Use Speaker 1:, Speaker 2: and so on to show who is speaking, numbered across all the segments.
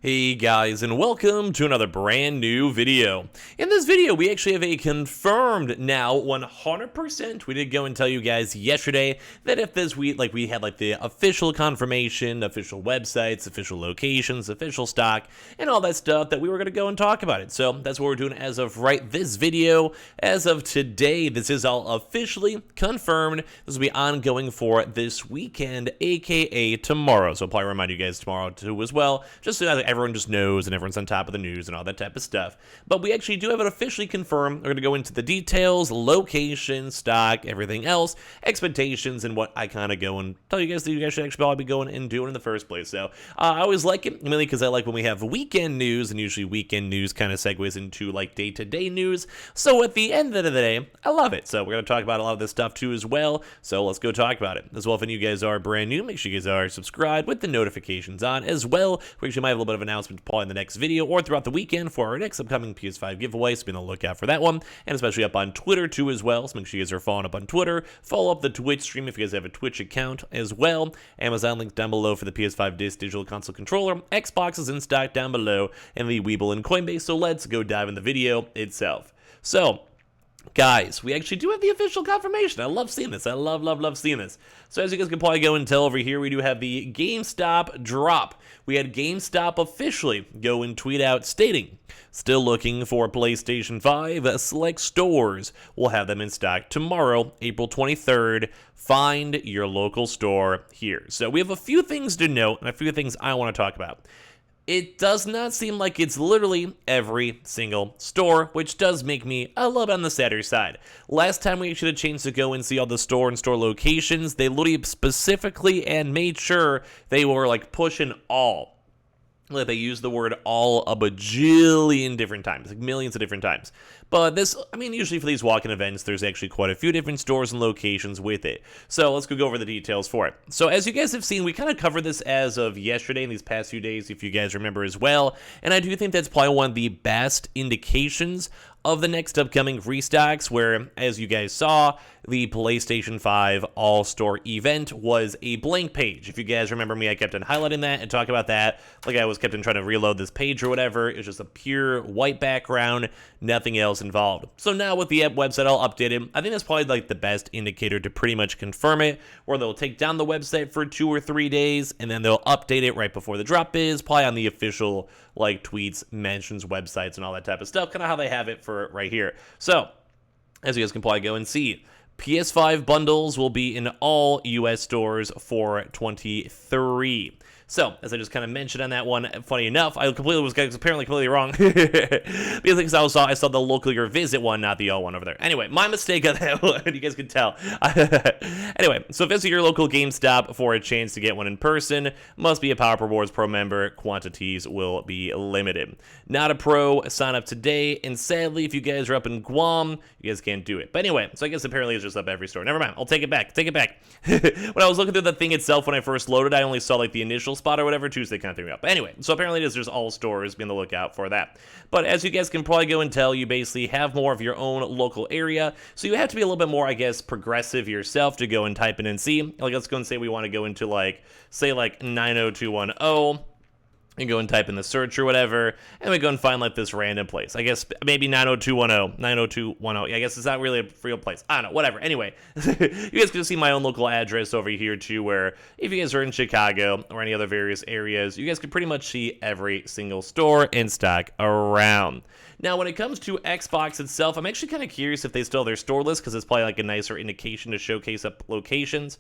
Speaker 1: Hey guys, and welcome to another brand new video. In this video, we actually have a confirmed now 100%. We did go and tell you guys yesterday that if this week, we had the official confirmation, official websites, official locations, official stock, and all that stuff that we were going to go and talk about it. So that's what we're doing as of right this video. As of today, this is all officially confirmed. This will be ongoing for this weekend, aka tomorrow. So I'll probably remind you guys tomorrow too as well, just so that everyone just knows and everyone's on top of the news and all that type of stuff. But we actually do have it officially confirmed. We're going to go into the details, location, stock, everything else, expectations, and what I kind of go and tell you guys that you guys should actually probably be going and doing in the first place. So I always like it, mainly because I like when we have weekend news, and usually weekend news kind of segues into day-to-day news. So at the end of the day, I love it. So we're going to talk about a lot of this stuff too as well. So let's go talk about it. As well, if any of you guys are brand new, make sure you guys are subscribed with the notifications on as well. We actually might have a little bit of an announcement probably in the next video or throughout the weekend for our next upcoming PS5 giveaway, so be on the lookout for that one, and especially up on Twitter too as well, so make sure you guys are following up on Twitter. Follow up the Twitch stream if you guys have a Twitch account as well. Amazon link down below for the PS5 Digital Console Controller. Xbox is in stock down below, and the Weeble and Coinbase, so let's go dive in the video itself. So guys, we actually do have the official confirmation. I love seeing this. I love seeing this. So as you guys can probably go and tell over here, we do have the GameStop drop. We had GameStop officially go and tweet out stating, still looking for PlayStation 5 select stores. We'll have them in stock tomorrow, April 23rd. Find your local store here. So we have a few things to note and a few things I want to talk about. It does not seem like it's literally every single store, which does make me a little bit on the sadder side. Last time we actually had a chance to go and see all the store and store locations, they literally specifically and made sure they were pushing all. They used the word all a bajillion different times, millions of different times. But this, usually for these walk-in events, there's actually quite a few different stores and locations with it. So let's go over the details for it. So as you guys have seen, we kind of covered this as of yesterday in these past few days, if you guys remember as well. And I do think that's probably one of the best indications of the next upcoming restocks, where, as you guys saw, the PlayStation 5 All-Store event was a blank page. If you guys remember me, I kept on highlighting that and talking about that, I was kept on trying to reload this page or whatever. It was just a pure white background, nothing else involved. So now with the website all updated, I think that's probably the best indicator to pretty much confirm it, where they'll take down the website for 2 or 3 days, and then they'll update it right before the drop is, probably on the official tweets, mentions, websites, and all that type of stuff, kind of how they have it for right here. So as you guys can probably go and see, PS5 bundles will be in all US stores for 23. So, as I just kind of mentioned on that one, funny enough, I was apparently completely wrong. Because I saw the local year visit one, not the all one over there. Anyway, my mistake on that one, you guys can tell. Anyway, so visit your local GameStop for a chance to get one in person. Must be a Power Rewards Pro member. Quantities will be limited. Not a pro, sign up today. And sadly, if you guys are up in Guam, you guys can't do it. But anyway, so I guess apparently it's just up every store. Never mind, I'll take it back. When I was looking through the thing itself, when I first loaded, I only saw the initial spot or whatever. Tuesday kind of threw me up. But anyway, so apparently it is just all stores. Be on the lookout for that. But as you guys can probably go and tell, you basically have more of your own local area. So you have to be a little bit more, I guess, progressive yourself to go and type in and see. Let's go and say we want to go into say 90210. And go and type in the search or whatever, and we go and find this random place. I guess maybe 90210, 90210. I guess it's not really a real place. I don't know, whatever. Anyway, you guys can see my own local address over here too, where if you guys are in Chicago or any other various areas, you guys can pretty much see every single store in stock around. Now, when it comes to Xbox itself, I'm actually kind of curious if they still have their store list, because it's probably a nicer indication to showcase up locations.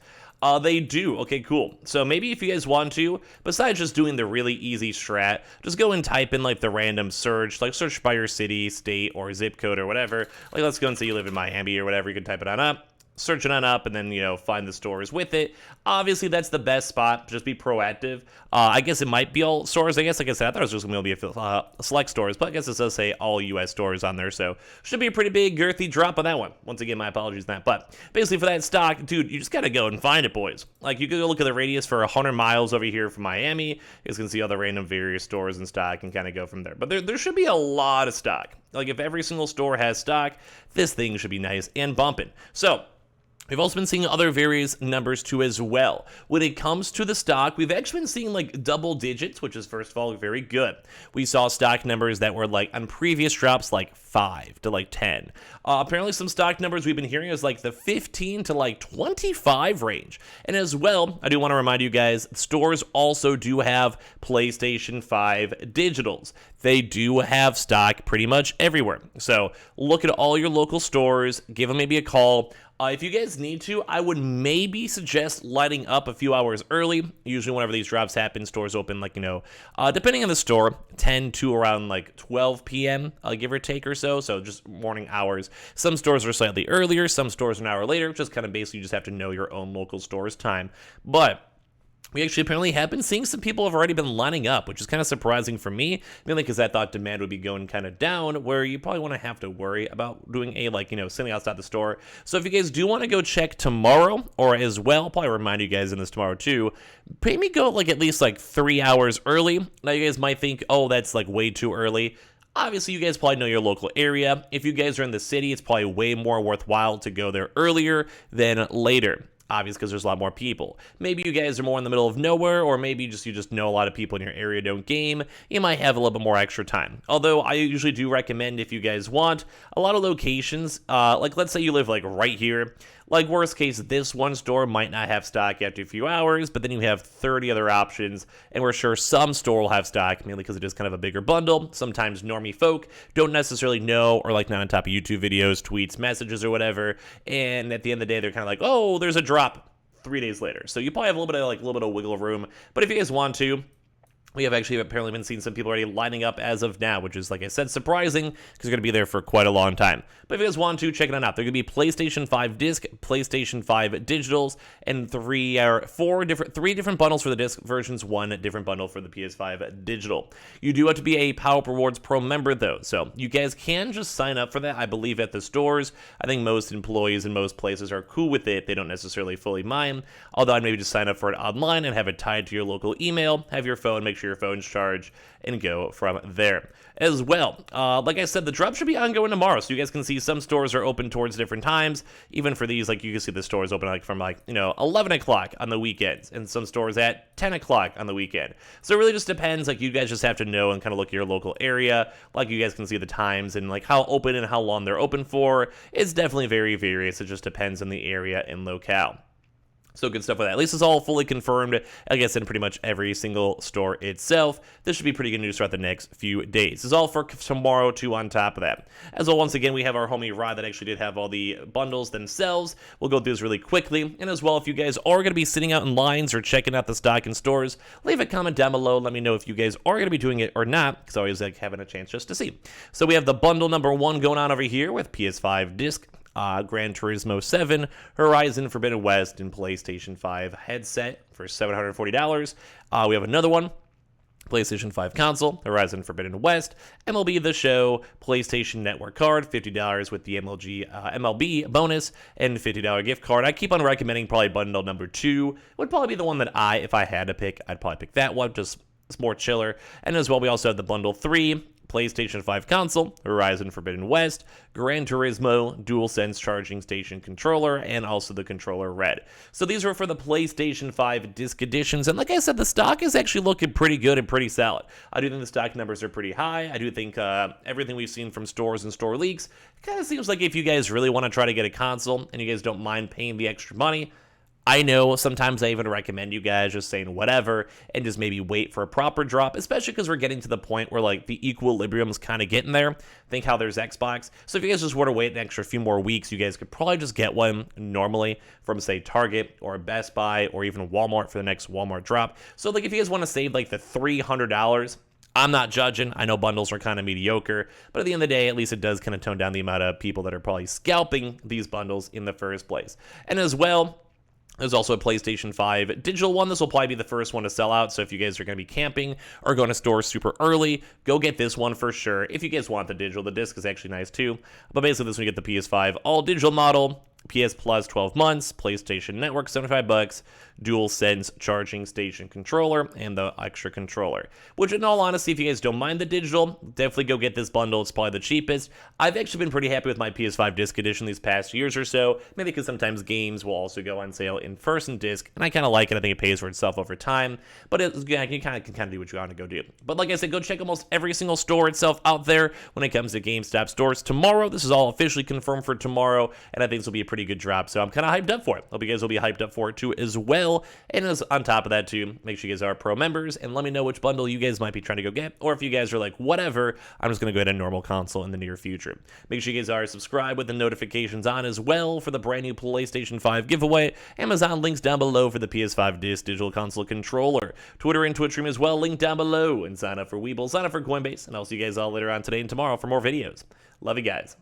Speaker 1: They do. Okay, cool. So maybe if you guys want to, besides just doing the really easy strat, just go and type in the random search, search by your city, state, or zip code or whatever. Let's go and say you live in Miami or whatever. You can type it on up. Search it on up, and then, find the stores with it. Obviously, that's the best spot. Just be proactive. I guess it might be all stores. I guess, like I said, I thought it was just going to be select stores, but I guess it does say all U.S. stores on there, so should be a pretty big, girthy drop on that one. Once again, my apologies on that. But basically, for that stock, dude, you just got to go and find it, boys. You can go look at the radius for 100 miles over here from Miami. You guys can see all the random various stores in stock and kind of go from there. But there should be a lot of stock. If every single store has stock, this thing should be nice and bumping. So We've also been seeing other various numbers too as well. When it comes to the stock, we've actually been seeing like double digits, which is first of all very good. We saw stock numbers that were like on previous drops like 5 to like 10. Apparently some stock numbers we've been hearing is like the 15 to like 25 range. And as well, I do want to remind you guys, stores also do have PlayStation 5 digitals. They do have stock pretty much everywhere. So look at all your local stores, give them maybe a call. If you guys need to, I would maybe suggest lighting up a few hours early. Usually whenever these drops happen, stores open like, depending on the store, 10 to around like 12 p.m., give or take or so. So just morning hours. Some stores are slightly earlier. Some stores are an hour later. Just kind of basically you just have to know your own local store's time. But we actually apparently have been seeing some people have already been lining up, which is kind of surprising for me, mainly because I thought demand would be going kind of down, where you probably want to have to worry about doing a, sitting outside the store. So if you guys do want to go check tomorrow, or as well, I'll probably remind you guys in this tomorrow too, maybe go at least 3 hours early. Now you guys might think, oh, that's way too early. Obviously, you guys probably know your local area. If you guys are in the city, it's probably way more worthwhile to go there earlier than later. Obvious because there's a lot more people. Maybe you guys are more in the middle of nowhere, or maybe you just know a lot of people in your area don't game. You might have a little bit more extra time. Although I usually do recommend, if you guys want, a lot of locations, let's say you live right here. Worst case, this one store might not have stock after a few hours, but then you have 30 other options, and we're sure some store will have stock, mainly because it is kind of a bigger bundle. Sometimes normie folk don't necessarily know, or not on top of YouTube videos, tweets, messages, or whatever, and at the end of the day, they're kind of oh, there's a drop 3 days later. So you probably have a little bit of wiggle room, but if you guys want to, we have actually apparently been seeing some people already lining up as of now, which is, like I said, surprising because they're going to be there for quite a long time. But if you guys want to, check it out. They're going to be PlayStation 5 disc, PlayStation 5 digitals, and three different bundles for the disc versions, one different bundle for the PS5 digital. You do have to be a PowerUp Rewards Pro member, though, so you guys can just sign up for that, I believe, at the stores. I think most employees in most places are cool with it. They don't necessarily fully mind, although I'd maybe just sign up for it online and have it tied to your local email, have your phone, make sure your phone's charged, and go from there. As well, like I said, the drop should be ongoing tomorrow, so you guys can see some stores are open towards different times. Even for these, you can see the stores open from 11 o'clock on the weekends, and some stores at 10 o'clock on the weekend. So it really just depends. You guys just have to know and kind of look at your local area. You guys can see the times and how open and how long they're open for. It's definitely very various. It just depends on the area and locale. So good stuff with that. At least it's all fully confirmed, I guess, in pretty much every single store itself. This should be pretty good news throughout the next few days. This is all for tomorrow, too, on top of that. As well, once again, we have our homie Rod that actually did have all the bundles themselves. We'll go through this really quickly. And as well, if you guys are going to be sitting out in lines or checking out the stock in stores, leave a comment down below. Let me know if you guys are going to be doing it or not, because I always like having a chance just to see. So we have the bundle number 1 going on over here with PS5 disc, Gran Turismo 7, Horizon Forbidden West, and PlayStation 5 headset for $740. We have another one, PlayStation 5 console, Horizon Forbidden West, MLB The Show, PlayStation Network card, $50 with the MLB bonus, and $50 gift card. I keep on recommending probably bundle number 2. Would probably be the one that if I had to pick, I'd probably pick that one, just it's more chiller. And as well, we also have the bundle 3, PlayStation 5 console, Horizon Forbidden West, Gran Turismo, DualSense charging station controller, and also the controller red. So these are for the PlayStation 5 disc editions, and like I said, the stock is actually looking pretty good and pretty solid. I do think the stock numbers are pretty high. I do think everything we've seen from stores and store leaks kind of seems like if you guys really want to try to get a console and you guys don't mind paying the extra money, I know sometimes I even recommend you guys just saying whatever and just maybe wait for a proper drop, especially because we're getting to the point where the equilibrium's kind of getting there. Think how there's Xbox. So if you guys just were to wait an extra few more weeks, you guys could probably just get one normally from, say, Target or Best Buy or even Walmart for the next Walmart drop. So if you guys want to save the $300, I'm not judging. I know bundles are kind of mediocre, but at the end of the day, at least it does kind of tone down the amount of people that are probably scalping these bundles in the first place. And as well, there's also a PlayStation 5 digital one. This will probably be the first one to sell out, so if you guys are going to be camping or going to stores super early, go get this one for sure. If you guys want the digital, the disc is actually nice too. But basically, this one you get the PS5 all digital model, PS Plus 12 months, PlayStation Network $75, DualSense charging station controller, and the extra controller. Which, in all honesty, if you guys don't mind the digital, definitely go get this bundle. It's probably the cheapest. I've actually been pretty happy with my PS5 disc edition these past years or so, maybe because sometimes games will also go on sale in first disc, and I kind of like it. I think it pays for itself over time, but you kind of do what you want to go do. But like I said, go check almost every single store itself out there when it comes to GameStop stores tomorrow. This is all officially confirmed for tomorrow, and I think this will be a pretty good drop, so I'm kind of hyped up for it. Hope you guys will be hyped up for it too as well. And as on top of that too, make sure you guys are pro members and let me know which bundle you guys might be trying to go get, or if you guys are like, whatever, I'm just going to go to a normal console in the near future. Make sure you guys are subscribed with the notifications on as well for the brand new PlayStation 5 giveaway. Amazon links down below for the PS5 Digital Console controller. Twitter and Twitch stream as well, link down below. And sign up for Weeble, sign up for Coinbase, and I'll see you guys all later on today and tomorrow for more videos. Love you guys.